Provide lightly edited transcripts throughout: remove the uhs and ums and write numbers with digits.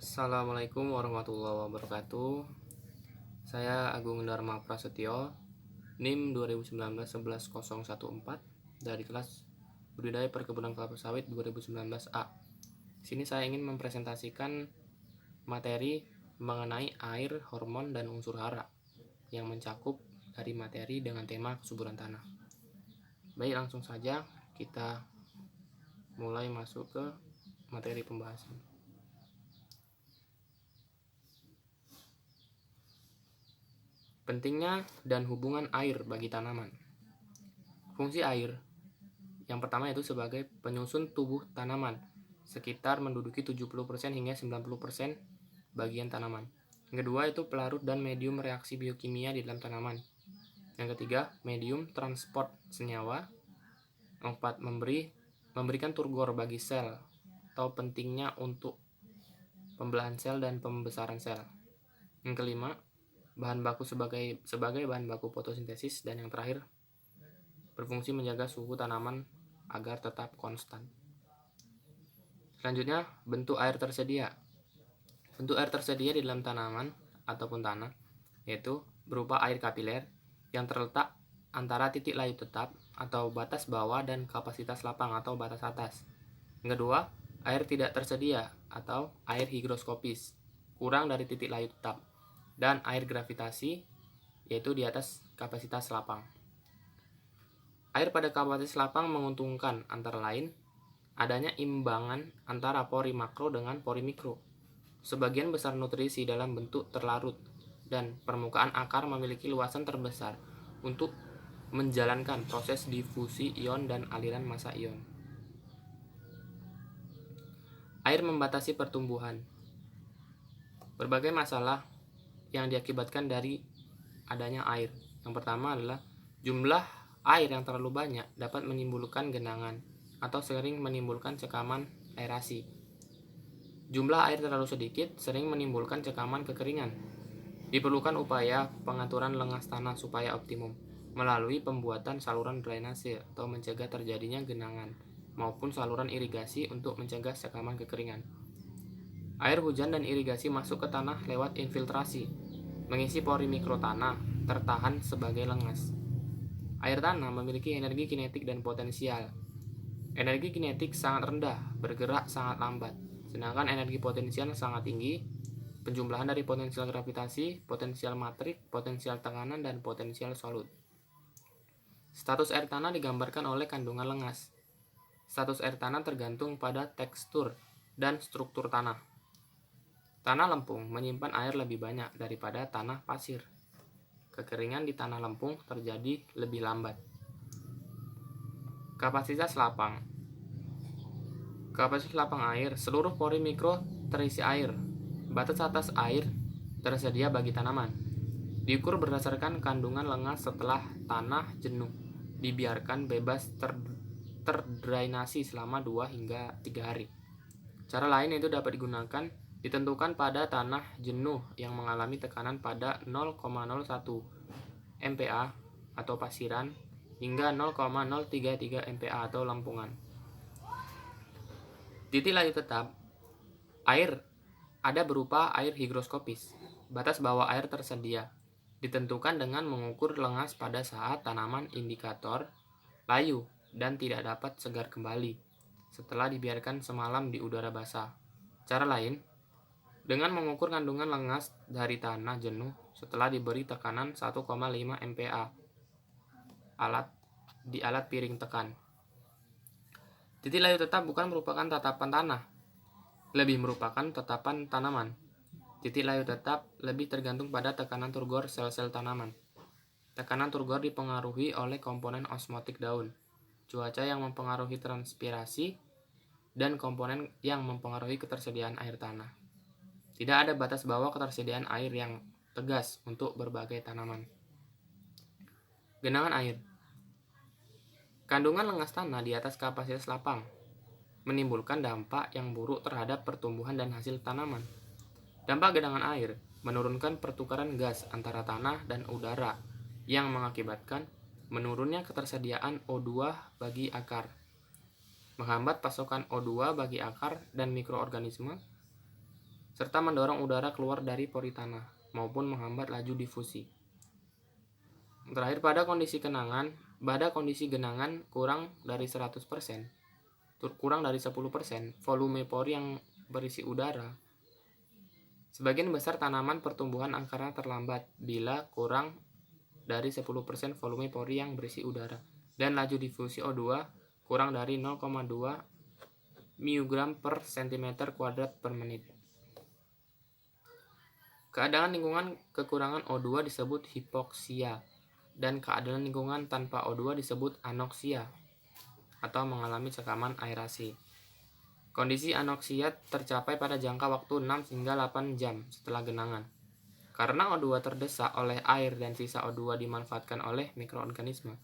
Assalamualaikum warahmatullahi wabarakatuh. Saya Agung Dharma Prasetyo, NIM 2019-11014 dari kelas Budidaya Perkebunan Kelapa Sawit 2019A. Sini saya ingin mempresentasikan materi mengenai air, hormon, dan unsur hara yang mencakup dari materi dengan tema kesuburan tanah. Baik, langsung saja kita mulai masuk ke materi pembahasan. Pentingnya dan hubungan air bagi tanaman. Fungsi air yang pertama yaitu sebagai penyusun tubuh tanaman, sekitar menduduki 70% hingga 90% bagian tanaman. Yang kedua itu pelarut dan medium reaksi biokimia di dalam tanaman. Yang ketiga, medium transport senyawa. Yang keempat, memberikan turgor bagi sel atau pentingnya untuk pembelahan sel dan pembesaran sel. Yang kelima, bahan baku sebagai bahan baku fotosintesis. Dan yang terakhir, berfungsi menjaga suhu tanaman agar tetap konstan. Selanjutnya, bentuk air tersedia. Bentuk air tersedia di dalam tanaman ataupun tanah yaitu berupa air kapiler yang terletak antara titik layu tetap atau batas bawah dan kapasitas lapang atau batas atas. Yang kedua, air tidak tersedia atau air higroskopis, kurang dari titik layu tetap, dan air gravitasi yaitu di atas kapasitas lapang. Air pada kapasitas lapang menguntungkan antara lain adanya imbangan antara pori makro dengan pori mikro. Sebagian besar nutrisi dalam bentuk terlarut dan permukaan akar memiliki luasan terbesar untuk menjalankan proses difusi ion dan aliran massa ion. Air membatasi pertumbuhan. Berbagai masalah yang diakibatkan dari adanya air. Yang pertama adalah jumlah air yang terlalu banyak dapat menimbulkan genangan atau sering menimbulkan cekaman aerasi. Jumlah air terlalu sedikit sering menimbulkan cekaman kekeringan. Diperlukan upaya pengaturan lengas tanah supaya optimum melalui pembuatan saluran drainase atau mencegah terjadinya genangan maupun saluran irigasi untuk mencegah cekaman kekeringan. Air hujan dan irigasi masuk ke tanah lewat infiltrasi, mengisi pori mikro tanah, tertahan sebagai lengas. Air tanah memiliki energi kinetik dan potensial. Energi kinetik sangat rendah, bergerak sangat lambat, sedangkan energi potensial sangat tinggi. Penjumlahan dari potensial gravitasi, potensial matrik, potensial tekanan, dan potensial solut. Status air tanah digambarkan oleh kandungan lengas. Status air tanah tergantung pada tekstur dan struktur tanah. Tanah lempung menyimpan air lebih banyak daripada tanah pasir. Kekeringan di tanah lempung terjadi lebih lambat. Kapasitas lapang. Kapasitas lapang air, seluruh pori mikro terisi air. Batas atas air tersedia bagi tanaman. Diukur berdasarkan kandungan lengas setelah tanah jenuh. Dibiarkan bebas terdrainasi selama 2 hingga 3 hari. Cara lain itu dapat digunakan ditentukan pada tanah jenuh yang mengalami tekanan pada 0,01 MPa atau pasiran hingga 0,033 MPa atau lempungan. Titik layu tetap air ada berupa air higroskopis. Batas bawah air tersedia ditentukan dengan mengukur lengas pada saat tanaman indikator layu dan tidak dapat segar kembali setelah dibiarkan semalam di udara basah. Cara lain, dengan mengukur kandungan lengas dari tanah jenuh setelah diberi tekanan 1,5 MPa di alat piring tekan. Titik layu tetap bukan merupakan tatapan tanah, lebih merupakan tatapan tanaman. Titik layu tetap lebih tergantung pada tekanan turgor sel-sel tanaman. Tekanan turgor dipengaruhi oleh komponen osmotik daun, cuaca yang mempengaruhi transpirasi, dan komponen yang mempengaruhi ketersediaan air tanah. Tidak ada batas bawah ketersediaan air yang tegas untuk berbagai tanaman. Genangan air. Kandungan lengas tanah di atas kapasitas lapang menimbulkan dampak yang buruk terhadap pertumbuhan dan hasil tanaman. Dampak genangan air menurunkan pertukaran gas antara tanah dan udara yang mengakibatkan menurunnya ketersediaan O2 bagi akar, menghambat pasokan O2 bagi akar dan mikroorganisme, serta mendorong udara keluar dari pori tanah maupun menghambat laju difusi. Terakhir, pada kondisi genangan kurang dari 100%, kurang dari 10% volume pori yang berisi udara, sebagian besar tanaman pertumbuhan akarnya terlambat bila kurang dari 10% volume pori yang berisi udara, dan laju difusi O2 kurang dari 0,2 mg per cm kuadrat per menit. Keadaan lingkungan kekurangan O2 disebut hipoksia, dan keadaan lingkungan tanpa O2 disebut anoksia atau mengalami sekaman aerasi. Kondisi anoksia tercapai pada jangka waktu 6 hingga 8 jam setelah genangan. Karena O2 terdesak oleh air dan sisa O2 dimanfaatkan oleh mikroorganisme,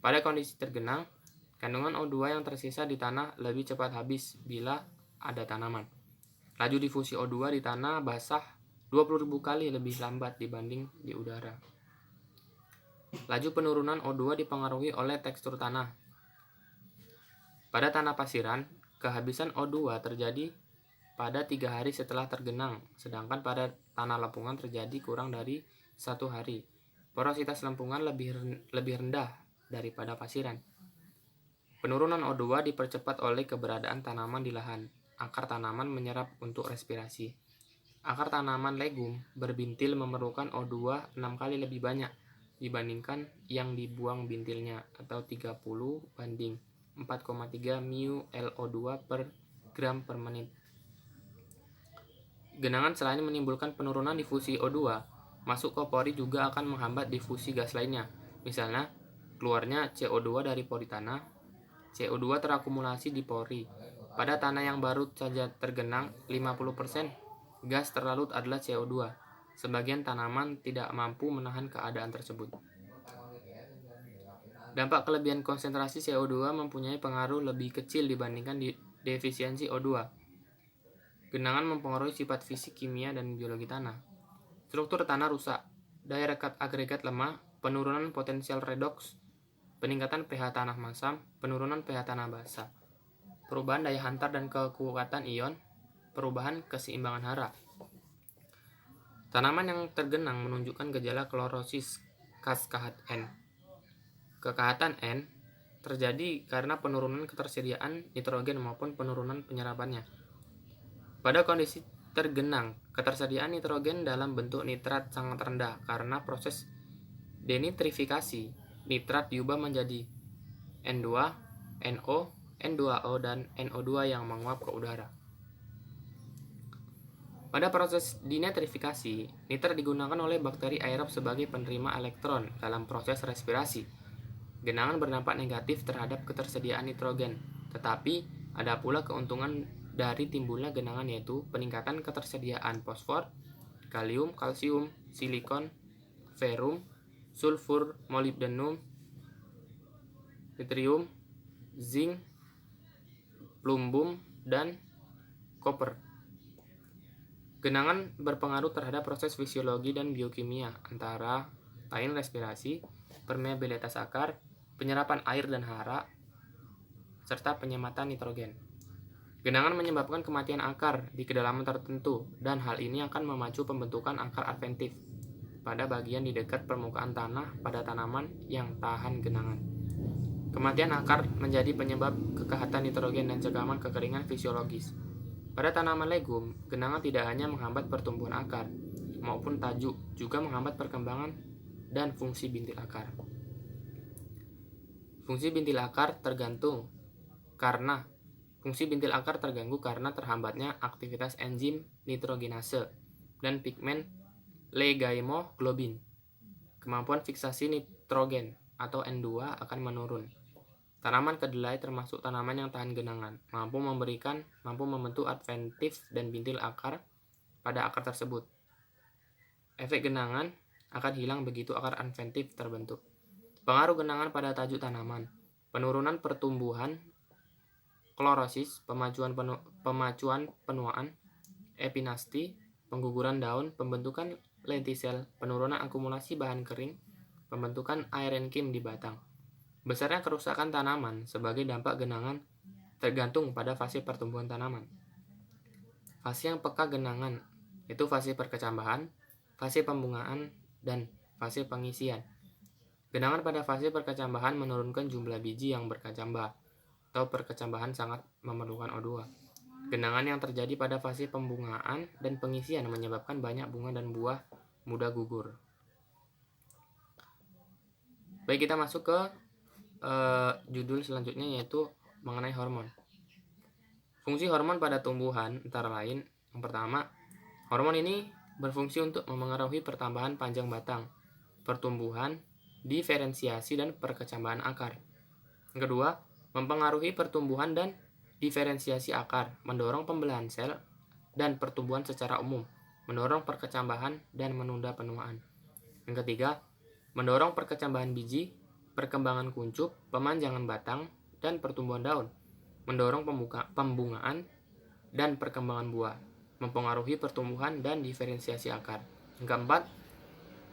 pada kondisi tergenang, kandungan O2 yang tersisa di tanah lebih cepat habis bila ada tanaman. Laju difusi O2 di tanah basah 20.000 kali lebih lambat dibanding di udara. Laju penurunan O2 dipengaruhi oleh tekstur tanah. Pada tanah pasiran, kehabisan O2 terjadi pada 3 hari setelah tergenang, sedangkan pada tanah lempungan terjadi kurang dari 1 hari. Porositas lempungan lebih rendah daripada pasiran. Penurunan O2 dipercepat oleh keberadaan tanaman di lahan. Akar tanaman menyerap untuk respirasi. Akar tanaman legum berbintil memerlukan O2 6 kali lebih banyak dibandingkan yang dibuang bintilnya, atau 30 banding 4,3 μLO2 per gram per menit. Genangan selain menimbulkan penurunan difusi O2, masuk ke pori juga akan menghambat difusi gas lainnya. Misalnya, keluarnya CO2 dari pori tanah. CO2 terakumulasi di pori. Pada tanah yang baru saja tergenang, 50% gas terlalut adalah CO2. Sebagian tanaman tidak mampu menahan keadaan tersebut. Dampak kelebihan konsentrasi CO2 mempunyai pengaruh lebih kecil dibandingkan defisiensi O2. Genangan mempengaruhi sifat fisik, kimia, dan biologi tanah. Struktur tanah rusak, daya rekat agregat lemah, penurunan potensial redoks, peningkatan pH tanah masam, penurunan pH tanah basah, perubahan daya hantar dan kekuatan ion, perubahan keseimbangan hara. Tanaman yang tergenang menunjukkan gejala klorosis khas kahat N. Kekahatan N terjadi karena penurunan ketersediaan nitrogen maupun penurunan penyerapannya. Pada kondisi tergenang, ketersediaan nitrogen dalam bentuk nitrat sangat rendah karena proses denitrifikasi. Nitrat diubah menjadi N2, NO, N2O, dan NO2 yang menguap ke udara. Pada proses denitrifikasi, nitrat digunakan oleh bakteri aerob sebagai penerima elektron dalam proses respirasi. Genangan berdampak negatif terhadap ketersediaan nitrogen, tetapi ada pula keuntungan dari timbulnya genangan, yaitu peningkatan ketersediaan fosfor, kalium, kalsium, silikon, ferum, sulfur, molibdenum, yttrium, zinc, plumbum, dan koper. Genangan berpengaruh terhadap proses fisiologi dan biokimia, antara lain respirasi, permeabilitas akar, penyerapan air dan hara, serta penyematan nitrogen. Genangan menyebabkan kematian akar di kedalaman tertentu, dan hal ini akan memacu pembentukan akar adventif pada bagian di dekat permukaan tanah pada tanaman yang tahan genangan. Kematian akar menjadi penyebab kekahatan nitrogen dan cekaman kekeringan fisiologis. Pada tanaman legum, genangan tidak hanya menghambat pertumbuhan akar maupun tajuk, juga menghambat perkembangan dan fungsi bintil akar. Fungsi bintil akar terganggu karena terhambatnya aktivitas enzim nitrogenase dan pigmen legahemoglobin. Kemampuan fiksasi nitrogen atau N2 akan menurun. Tanaman kedelai termasuk tanaman yang tahan genangan, mampu membentuk adventif dan bintil akar pada akar tersebut. Efek genangan akan hilang begitu akar adventif terbentuk. Pengaruh genangan pada tajuk tanaman: penurunan pertumbuhan, klorosis, pemacuan penuaan, epinasti, pengguguran daun, pembentukan lentisel, penurunan akumulasi bahan kering, pembentukan aerenkim di batang. Besarnya kerusakan tanaman sebagai dampak genangan tergantung pada fase pertumbuhan tanaman. Fase yang peka genangan yaitu fase perkecambahan, fase pembungaan, dan fase pengisian. Genangan pada fase perkecambahan menurunkan jumlah biji yang berkecambah, atau perkecambahan sangat memerlukan O2. Genangan yang terjadi pada fase pembungaan dan pengisian menyebabkan banyak bunga dan buah mudah gugur. Baik, kita masuk ke judul selanjutnya, yaitu mengenai hormon. Fungsi hormon pada tumbuhan antara lain, yang pertama, hormon ini berfungsi untuk memengaruhi pertambahan panjang batang, pertumbuhan, diferensiasi, dan perkecambahan akar. Yang kedua, mempengaruhi pertumbuhan dan diferensiasi akar, mendorong pembelahan sel dan pertumbuhan secara umum, mendorong perkecambahan dan menunda penuaan. Yang ketiga, mendorong perkecambahan biji, perkembangan kuncup, pemanjangan batang, dan pertumbuhan daun, mendorong pembungaan dan perkembangan buah, mempengaruhi pertumbuhan dan diferensiasi akar. Yang keempat,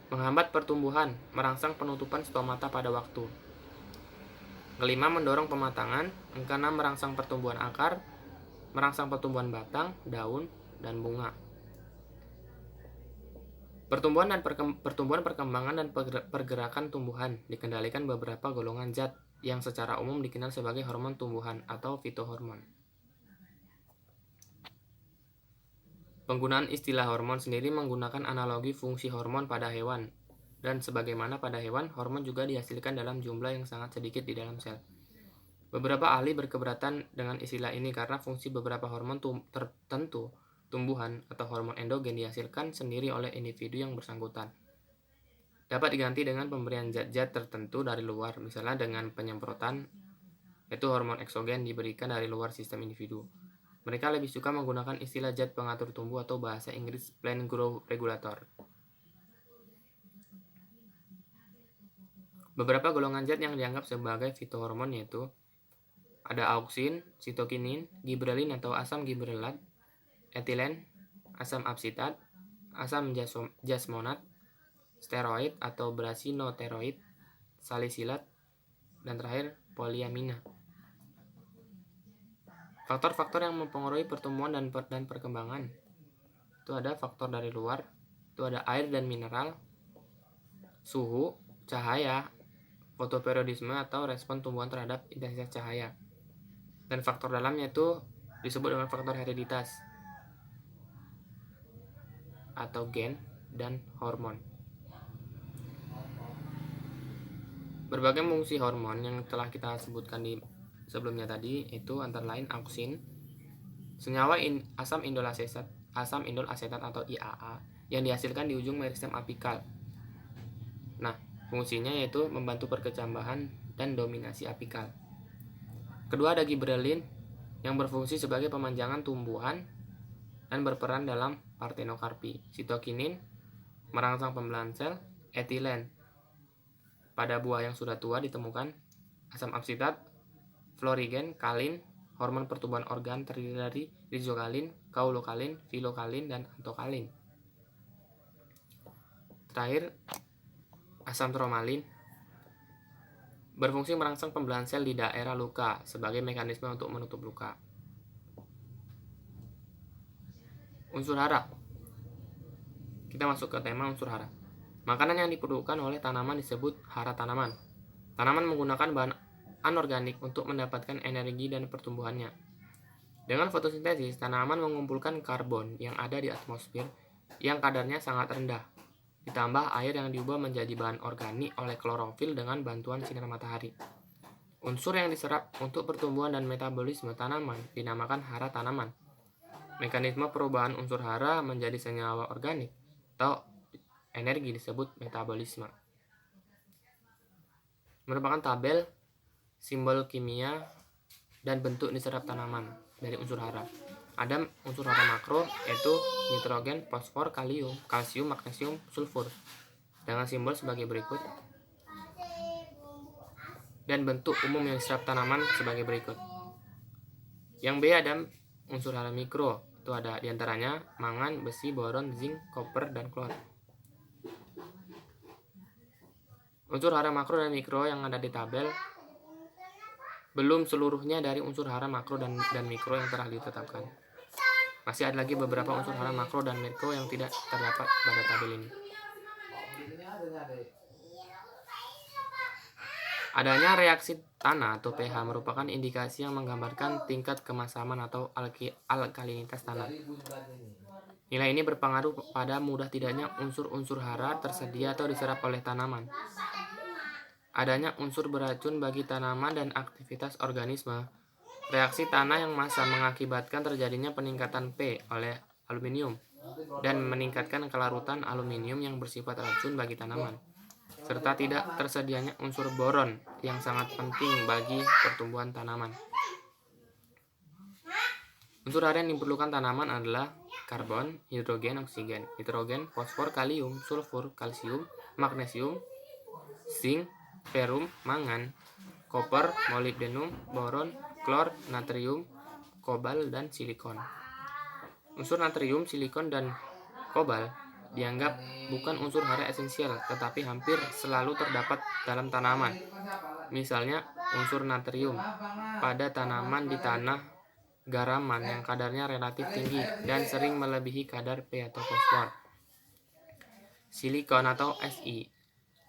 menghambat pertumbuhan, merangsang penutupan stomata pada waktu. Kelima, mendorong pematangan. Yang keenam, merangsang pertumbuhan akar, merangsang pertumbuhan batang, daun, dan bunga. Pertumbuhan, perkembangan, dan pergerakan tumbuhan dikendalikan beberapa golongan zat yang secara umum dikenal sebagai hormon tumbuhan atau fitohormon. Penggunaan istilah hormon sendiri menggunakan analogi fungsi hormon pada hewan, dan sebagaimana pada hewan, hormon juga dihasilkan dalam jumlah yang sangat sedikit di dalam sel. Beberapa ahli berkeberatan dengan istilah ini karena fungsi beberapa hormon tertentu tumbuhan atau hormon endogen dihasilkan sendiri oleh individu yang bersangkutan. Dapat diganti dengan pemberian zat-zat tertentu dari luar, misalnya dengan penyemprotan, yaitu hormon eksogen diberikan dari luar sistem individu. Mereka lebih suka menggunakan istilah zat pengatur tumbuh atau bahasa Inggris plant growth regulator. Beberapa golongan zat yang dianggap sebagai fitohormon yaitu ada auksin, sitokinin, gibrelin atau asam gibrelat, etilen, asam absitat, asam jasmonat, steroid atau brasinoteroid, salisilat, dan terakhir poliamina. Faktor-faktor yang mempengaruhi pertumbuhan dan perkembangan itu ada faktor dari luar, itu ada air dan mineral, suhu, cahaya, fotoperiodisme atau respon tumbuhan terhadap intensitas cahaya. Dan faktor dalamnya itu disebut dengan faktor hereditas atau gen dan hormon. Berbagai fungsi hormon yang telah kita sebutkan di sebelumnya tadi itu antara lain auksin, senyawa asam indol asetat atau IAA yang dihasilkan di ujung meristem apikal. Nah, fungsinya yaitu membantu perkecambahan dan dominasi apikal. Kedua, ada gibrelin yang berfungsi sebagai pemanjangan tumbuhan dan berperan dalam partenokarpi. Sitokinin merangsang pembelahan sel. Etilen pada buah yang sudah tua ditemukan. Asam absitat, florigen, kalin, hormon pertumbuhan organ terdiri dari rizokalin, kaulokalin, filokalin, dan antokalin. Terakhir, asam tromalin berfungsi merangsang pembelahan sel di daerah luka sebagai mekanisme untuk menutup luka. Unsur hara. Kita masuk ke tema unsur hara. Makanan yang diperlukan oleh tanaman disebut hara tanaman. Tanaman menggunakan bahan anorganik untuk mendapatkan energi dan pertumbuhannya. Dengan fotosintesis, tanaman mengumpulkan karbon yang ada di atmosfer yang kadarnya sangat rendah, ditambah air yang diubah menjadi bahan organik oleh klorofil dengan bantuan sinar matahari. Unsur yang diserap untuk pertumbuhan dan metabolisme tanaman dinamakan hara tanaman. Mekanisme perubahan unsur hara menjadi senyawa organik atau energi disebut metabolisme. Merupakan tabel simbol kimia dan bentuk diserap tanaman dari unsur hara. Ada unsur hara makro yaitu nitrogen, fosfor, kalium, kalsium, magnesium, sulfur dengan simbol sebagai berikut. Dan bentuk umum yang diserap tanaman sebagai berikut. Yang B ada unsur hara mikro, itu ada diantaranya mangan, besi, boron, zinc, koper, dan klor. Unsur hara makro dan mikro yang ada di tabel belum seluruhnya dari unsur hara makro dan mikro yang telah ditetapkan. Masih ada lagi beberapa unsur hara makro dan mikro yang tidak terdapat pada tabel ini. Adanya reaksi tanah atau pH merupakan indikasi yang menggambarkan tingkat kemasaman atau alkalinitas tanah. Nilai ini berpengaruh pada mudah tidaknya unsur-unsur hara tersedia atau diserap oleh tanaman. Adanya unsur beracun bagi tanaman dan aktivitas organisme. Reaksi tanah yang massa mengakibatkan terjadinya peningkatan P oleh aluminium dan meningkatkan kelarutan aluminium yang bersifat racun bagi tanaman, serta tidak tersedianya unsur boron yang sangat penting bagi pertumbuhan tanaman. Unsur hara yang diperlukan tanaman adalah karbon, hidrogen, oksigen, nitrogen, fosfor, kalium, sulfur, kalsium, magnesium, zinc, ferrum, mangan, koper, molibdenum, boron, klor, natrium, kobal, dan silikon. Unsur natrium, silikon, dan kobal dianggap bukan unsur hara esensial, tetapi hampir selalu terdapat dalam tanaman. Misalnya, unsur natrium pada tanaman di tanah garaman yang kadarnya relatif tinggi dan sering melebihi kadar P atau fosfor. Silikon atau Si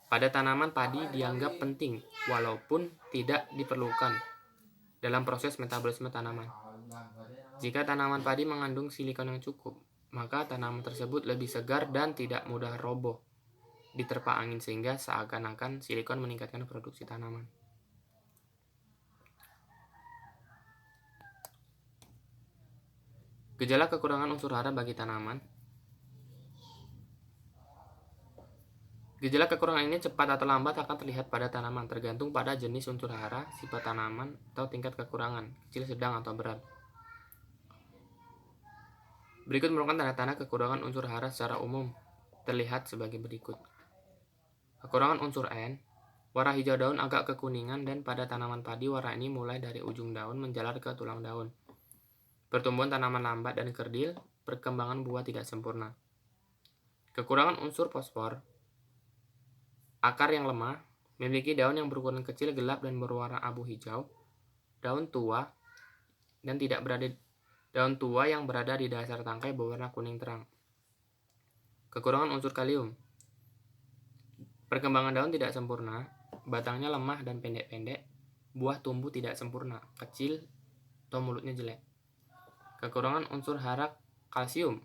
pada tanaman padi dianggap penting walaupun tidak diperlukan dalam proses metabolisme tanaman. Jika tanaman padi mengandung silikon yang cukup, maka tanaman tersebut lebih segar dan tidak mudah roboh diterpa angin sehingga seakan-akan silikon meningkatkan produksi tanaman. Gejala kekurangan unsur hara bagi tanaman. Gejala kekurangan ini cepat atau lambat akan terlihat pada tanaman, tergantung pada jenis unsur hara, sifat tanaman, atau tingkat kekurangan, kecil, sedang, atau berat. Berikut merupakan tanda-tanda kekurangan unsur hara secara umum, terlihat sebagai berikut. Kekurangan unsur N, warna hijau daun agak kekuningan dan pada tanaman padi warna ini mulai dari ujung daun menjalar ke tulang daun. Pertumbuhan tanaman lambat dan kerdil, perkembangan buah tidak sempurna. Kekurangan unsur fosfor, akar yang lemah, memiliki daun yang berukuran kecil, gelap, dan berwarna abu hijau, daun tua yang berada di dasar tangkai berwarna kuning terang. Kekurangan unsur kalium, perkembangan daun tidak sempurna, batangnya lemah dan pendek-pendek, buah tumbuh tidak sempurna, kecil, atau mulutnya jelek. Kekurangan unsur hara kalsium,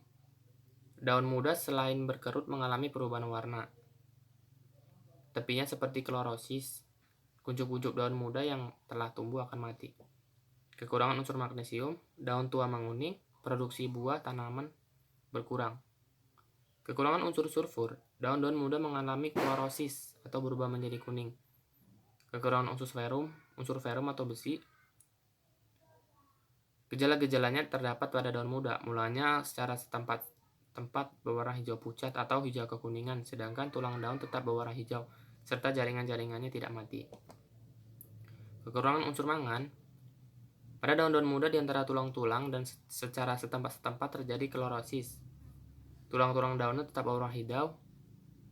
daun muda selain berkerut mengalami perubahan warna. Tepinya seperti klorosis, kuncup-kuncup daun muda yang telah tumbuh akan mati. Kekurangan unsur magnesium, daun tua menguning, produksi buah tanaman berkurang. Kekurangan unsur sulfur, daun-daun muda mengalami klorosis atau berubah menjadi kuning. Kekurangan unsur ferum atau besi. Gejala-gejalanya terdapat pada daun muda, mulanya secara tempat berwarna hijau pucat atau hijau kekuningan, sedangkan tulang daun tetap berwarna hijau, serta jaringan-jaringannya tidak mati. Kekurangan unsur mangan, pada daun-daun muda di antara tulang-tulang dan secara setempat terjadi klorosis. Tulang-tulang daunnya tetap berwarna hijau,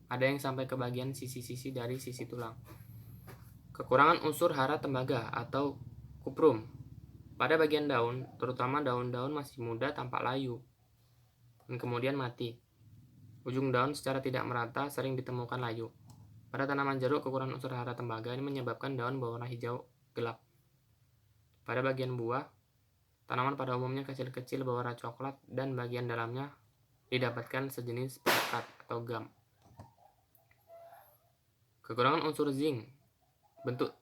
ada yang sampai ke bagian sisi-sisi dari sisi tulang. Kekurangan unsur hara tembaga atau kuprum, pada bagian daun, terutama daun-daun masih muda tampak layu dan kemudian mati. Ujung daun secara tidak merata sering ditemukan layu. Pada tanaman jeruk, kekurangan unsur hara tembaga ini menyebabkan daun berwarna hijau gelap. Pada bagian buah, tanaman pada umumnya kecil-kecil berwarna coklat dan bagian dalamnya didapatkan sejenis perekat atau gam. Kekurangan unsur zinc, bentuk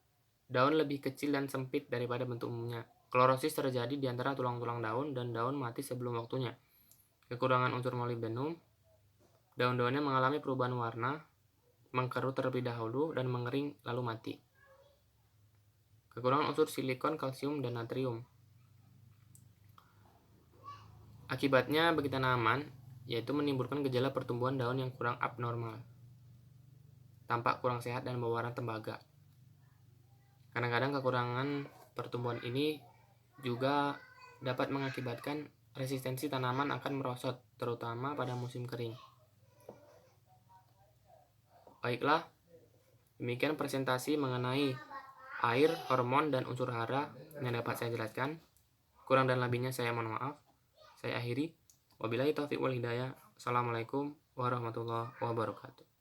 daun lebih kecil dan sempit daripada bentuk umumnya. Klorosis terjadi di antara tulang-tulang daun dan daun mati sebelum waktunya. Kekurangan unsur molibdenum, daun-daunnya mengalami perubahan warna, mengkerut terlebih dahulu dan mengering lalu mati. Kekurangan unsur silikon, kalsium, dan natrium. Akibatnya bagi tanaman, yaitu menimbulkan gejala pertumbuhan daun yang kurang abnormal, tampak kurang sehat dan berwarna tembaga. Kadang-kadang kekurangan pertumbuhan ini juga dapat mengakibatkan resistensi tanaman akan merosot, terutama pada musim kering. Baiklah, demikian presentasi mengenai air, hormon, dan unsur hara yang dapat saya jelaskan. Kurang dan lebihnya saya mohon maaf. Saya akhiri. Wabillahi taufiq wal hidayah. Assalamualaikum warahmatullahi wabarakatuh.